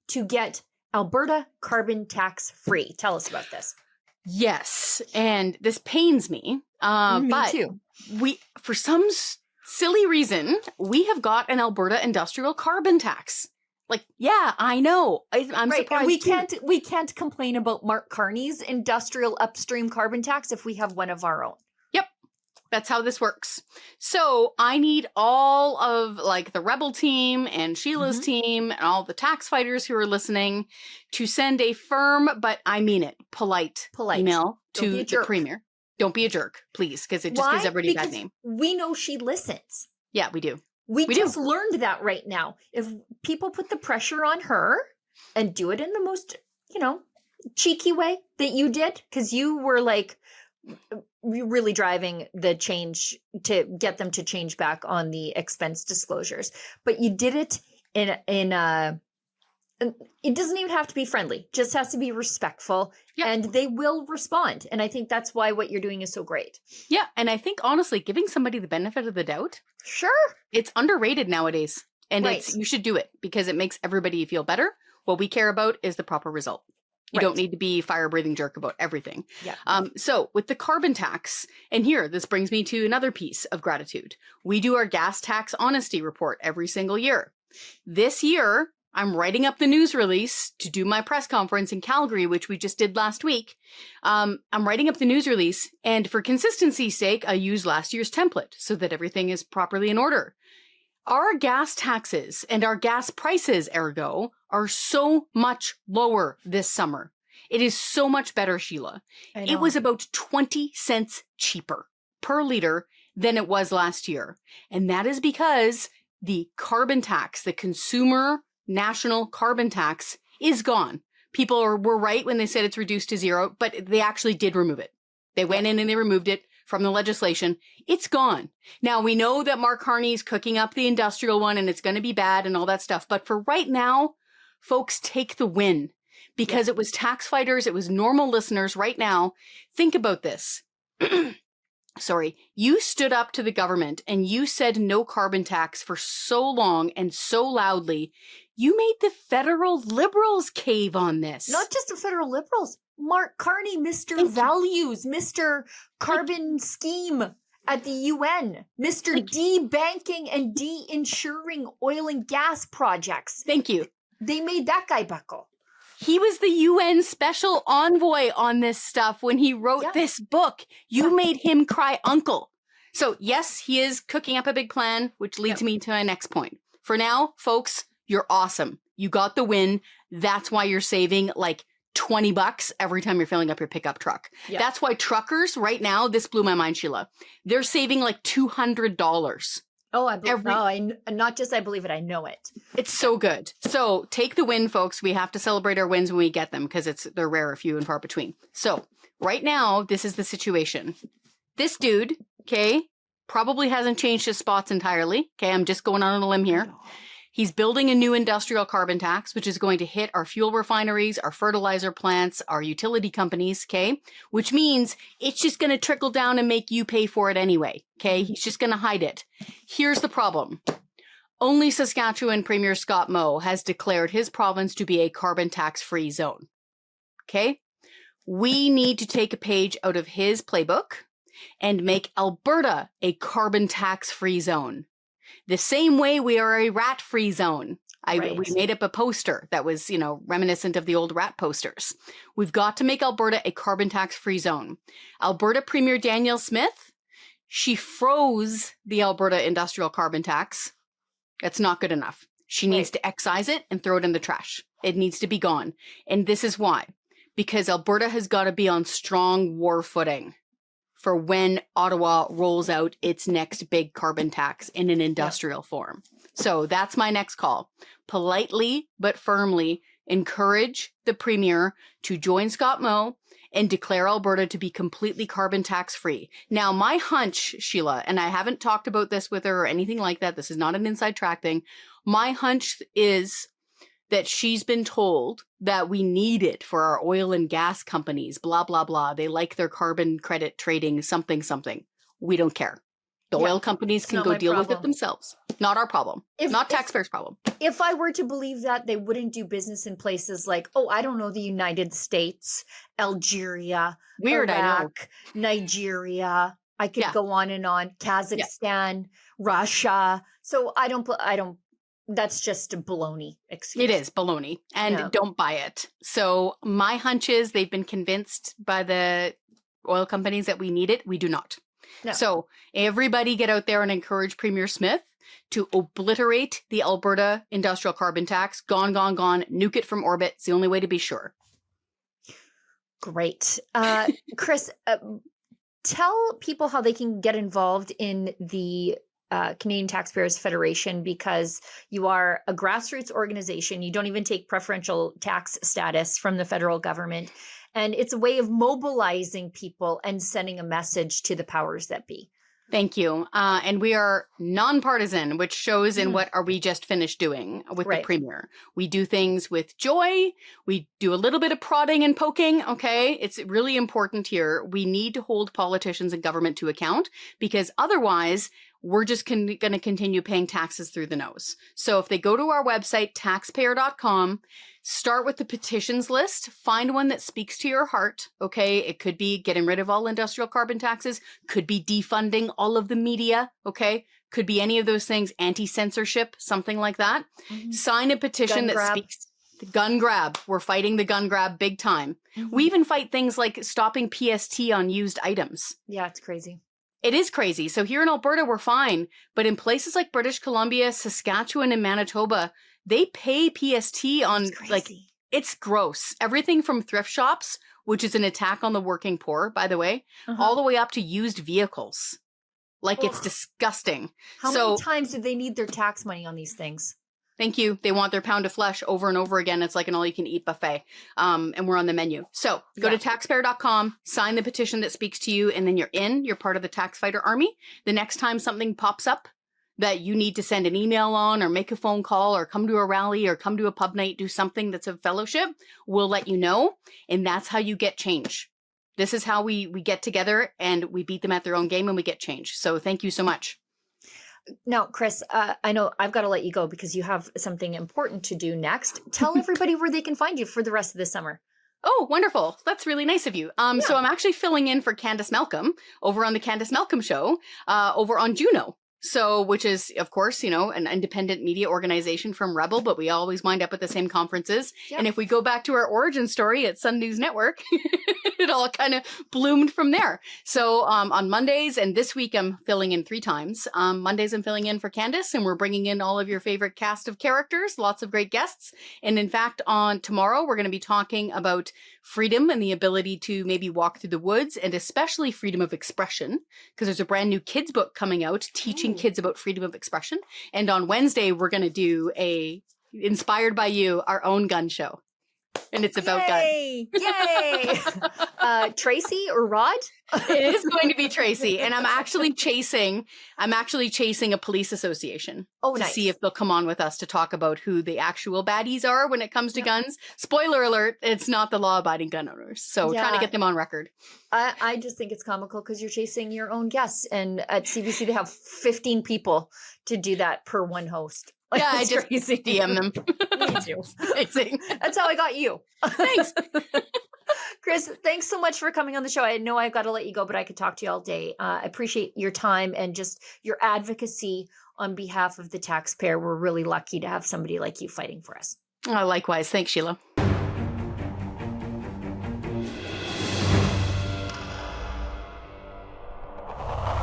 to get Alberta carbon tax free. Tell us about this. Yes, and this pains me. Me but too. For some silly reason, we have got an Alberta industrial carbon tax. Like, yeah, I know. I'm Right. surprised. And we can't complain about Mark Carney's industrial upstream carbon tax if we have one of our own. Yep. That's how this works. So I need all of like the Rebel team and Sheila's team and all the tax fighters who are listening to send a firm, but I mean it, polite email to the Premier. Don't be a jerk, please, because it just gives everybody a bad name. We know she listens. Yeah, we do. We just learned that right now. If people put the pressure on her and do it in the most, cheeky way that you did, because you were like really driving the change to get them to change back on the expense disclosures. But you did it it doesn't even have to be friendly, just has to be respectful, and they will respond. And I think that's why what you're doing is so great. Yeah. And I think honestly, giving somebody the benefit of the doubt. Sure. It's underrated nowadays. And you should do it because it makes everybody feel better. What we care about is the proper result. You don't need to be fire-breathing jerk about everything. Yeah. So with the carbon tax, and here, this brings me to another piece of gratitude. We do our gas tax honesty report every single year. This year, I'm writing up the news release to do my press conference in Calgary, which we just did last week. I'm writing up the news release, and for consistency's sake, I use last year's template so that everything is properly in order. Our gas taxes and our gas prices, ergo, are so much lower this summer. It is so much better, Sheila. It was about 20 cents cheaper per liter than it was last year. And that is because the carbon tax, the consumer national carbon tax, is gone. People were right when they said it's reduced to zero, but they actually did remove it. They went in and they removed it from the legislation. It's gone. Now, we know that Mark Carney's cooking up the industrial one and it's going to be bad and all that stuff. But for right now, folks, take the win because it was tax fighters. It was normal listeners right now. Think about this. Sorry. You stood up to the government and you said no carbon tax for so long and so loudly. You made the federal Liberals cave on this. Not just the federal Liberals. Mark Carney, Mr. Values, Mr. Carbon Scheme at the UN, Mr. Debanking and de-insuring oil and gas projects. Thank you. They made that guy buckle. He was the UN special envoy on this stuff when he wrote this book. You made him cry uncle. So yes, he is cooking up a big plan, which leads me to my next point. For now, folks, you're awesome. You got the win. That's why you're saving like $20 every time you're filling up your pickup truck. Yeah. That's why truckers right now, this blew my mind, Sheila. They're saving like $200. Oh, I believe not just I believe it, I know it. It's so good. So take the win, folks. We have to celebrate our wins when we get them because they're rare, few and far between. So right now, this is the situation. This dude, okay, probably hasn't changed his spots entirely. Okay, I'm just going on a limb here. He's building a new industrial carbon tax, which is going to hit our fuel refineries, our fertilizer plants, our utility companies, okay? Which means it's just going to trickle down and make you pay for it anyway, okay? He's just going to hide it. Here's the problem. Only Saskatchewan Premier Scott Moe has declared his province to be a carbon tax-free zone, okay? We need to take a page out of his playbook and make Alberta a carbon tax-free zone. The same way we are a rat-free zone. We made up a poster that was, reminiscent of the old rat posters. We've got to make Alberta a carbon tax-free zone. Alberta Premier Danielle Smith, she froze the Alberta industrial carbon tax. That's not good enough. She needs to excise it and throw it in the trash. It needs to be gone. And this is why. Because Alberta has got to be on strong war footing for when Ottawa rolls out its next big carbon tax in an industrial form. So that's my next call. Politely but firmly encourage the Premier to join Scott Moe and declare Alberta to be completely carbon tax-free. Now, my hunch, Sheila, and I haven't talked about this with her or anything like that. This is not an inside track thing. My hunch is that she's been told that we need it for our oil and gas companies, blah, blah, blah. They like their carbon credit trading, something, something. We don't care. The Yeah, oil companies it's can not go my deal with it problem. themselves. Not our problem. If Not if taxpayers' problem. if I were to believe that, they wouldn't do business in places like, oh, I don't know, the United States, Algeria, Weird, I know. Iraq, Nigeria. I could Yeah. go on and on. Kazakhstan, Russia. So I don't. That's just a baloney excuse. It is baloney, and Yeah. don't buy it. So my hunch is they've been convinced by the oil companies that we need it. We do not. No. So everybody get out there and encourage Premier Smith to obliterate the Alberta industrial carbon tax. Gone, gone, gone. Nuke it from orbit. It's the only way to be sure. Great. Kris, tell people how they can get involved in the Canadian Taxpayers Federation, because you are a grassroots organization. You don't even take preferential tax status from the federal government. And it's a way of mobilizing people and sending a message to the powers that be. Thank you. And we are nonpartisan, which shows in Mhm. what are we just finished doing with Right. the Premier. We do things with joy. We do a little bit of prodding and poking. Okay. It's really important here. We need to hold politicians and government to account, because otherwise we're just going to continue paying taxes through the nose. So if they go to our website, taxpayer.com, start with the petitions list, find one that speaks to your heart. Okay. It could be getting rid of all industrial carbon taxes, could be defunding all of the media. Okay. Could be any of those things, anti-censorship, something like that. Mhm. Sign a petition Gun that grab. speaks. The gun grab. We're fighting the gun grab big time. Mhm. We even fight things like stopping PST on used items. Yeah, it's crazy. It is crazy. So here in Alberta, we're fine. But in places like British Columbia, Saskatchewan, and Manitoba, they pay PST on, It's like, crazy. it's gross. Everything from thrift shops, which is an attack on the working poor, by the way, all the way up to used vehicles. Like, it's Ugh. disgusting. How So- many times do they need their tax money on these things? Thank you. They want their pound of flesh over and over again. It's like an all-you-can-eat buffet. And we're on the menu. So go to taxpayer.com, sign the petition that speaks to you, and then you're in. You're part of the tax fighter army. The next time something pops up that you need to send an email on, or make a phone call, or come to a rally, or come to a pub night, do something that's a fellowship, we'll let you know. And that's how you get change. This is how we get together and we beat them at their own game and we get change. So thank you so much. Now, Kris, I know I've got to let you go because you have something important to do next. Tell everybody where they can find you for the rest of the summer. Oh, wonderful. That's really nice of you. So I'm actually filling in for Candace Malcolm over on the Candace Malcolm Show over on Juno. So, which is, of course, you know, an independent media organization from Rebel, but we always wind up at the same conferences. Yep. And if we go back to our origin story at Sun News Network, it all kind of bloomed from there. So on Mondays, and this week I'm filling in 3 times. Mondays I'm filling in for Candace, and we're bringing in all of your favorite cast of characters, lots of great guests. And in fact, on tomorrow, we're going to be talking about freedom and the ability to maybe walk through the woods, and especially freedom of expression, because there's a brand new kids book coming out teaching kids about freedom of expression. And on Wednesday, we're going to do inspired by you, our own gun show. And it's about guns. Yay! Tracy or Rod? It is going to be Tracy. And I'm actually chasing a police association to nice. see if they'll come on with us to talk about who the actual baddies are when it comes to guns. Spoiler alert, it's not the law-abiding gun owners. So trying to get them on record. I just think it's comical because you're chasing your own guests. And at CBC, they have 15 people to do that per one host. Yeah, I just DM them. Me too. Amazing. That's how I got you. Thanks. Kris, thanks so much for coming on the show. I know I've got to let you go, but I could talk to you all day. I appreciate your time and just your advocacy on behalf of the taxpayer. We're really lucky to have somebody like you fighting for us. Likewise. Thanks, Sheila.